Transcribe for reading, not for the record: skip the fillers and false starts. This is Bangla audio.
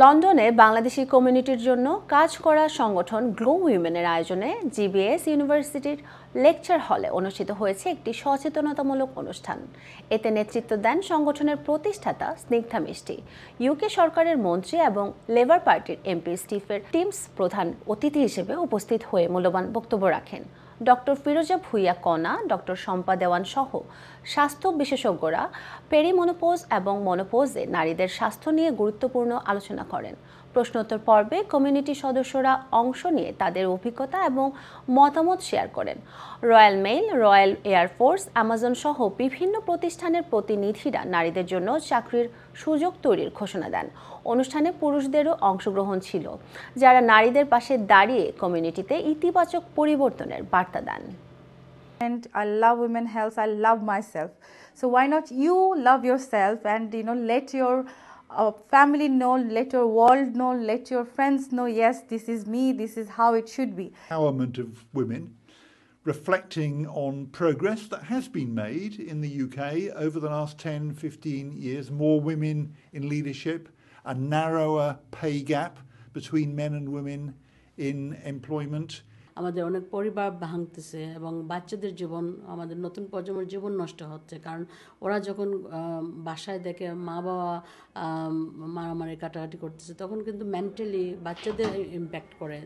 লন্ডনে বাংলাদেশি কমিউনিটির জন্য কাজ করা সংগঠন গ্লো উইমেনের আয়োজনে জিবিএস ইউনিভার্সিটির লেকচার হলে অনুষ্ঠিত হয়েছে একটি সচেতনতামূলক অনুষ্ঠান। এতে নেতৃত্ব দেন সংগঠনের প্রতিষ্ঠাতা স্নিগ্ধা মিষ্টি, ইউকে সরকারের মন্ত্রী এবং লেবার পার্টির এমপি স্টিফেন টিমস প্রধান অতিথি হিসেবে উপস্থিত হয়ে মূল্যবান বক্তব্য রাখেন। ডক্টর ফিরোজা ভুইয়া কণা, ডক্টর শম্পা দেওয়ান সহ স্বাস্থ্য বিশেষজ্ঞরা পেরিমোনোপজ এবং মনোপজে নারীদের স্বাস্থ্য নিয়ে গুরুত্বপূর্ণ আলোচনা করেন। প্রশ্নোত্তর পর্বে কমিউনিটি সদস্যরা অংশ নিয়ে তাদের অভিজ্ঞতা এবং মতামত শেয়ার করেন। Royal mail, royal air force, Amazon সহ বিভিন্ন প্রতিষ্ঠানের প্রতিনিধিরা নারীদের জন্য চাকরির সুযোগ তৈরির ঘোষণা দেন। অনুষ্ঠানে পুরুষদেরও অংশগ্রহণ ছিল, যারা নারীদের পাশে দাঁড়িয়ে কমিউনিটিতে ইতিবাচক পরিবর্তনের বার্তা দেন। And I love women health, I love myself. So why not you love yourself and let your family know, let your world know, let your friends know, yes, this is me, this is how it should be. Empowerment of women, reflecting on progress that has been made in the UK over the last 10, 15 years, more women in leadership, a narrower pay gap between men and women in employment. আমাদের অনেক পরিবার ভাঙতেছে এবং বাচ্চাদের জীবন, আমাদের নতুন প্রজন্মের জীবন নষ্ট হচ্ছে, কারণ ওরা যখন বাসায় দেখে মা বাবা মারামারি কাটাকাটি করতেছে তখন কিন্তু মেন্টালি বাচ্চাদের ইম্প্যাক্ট করে।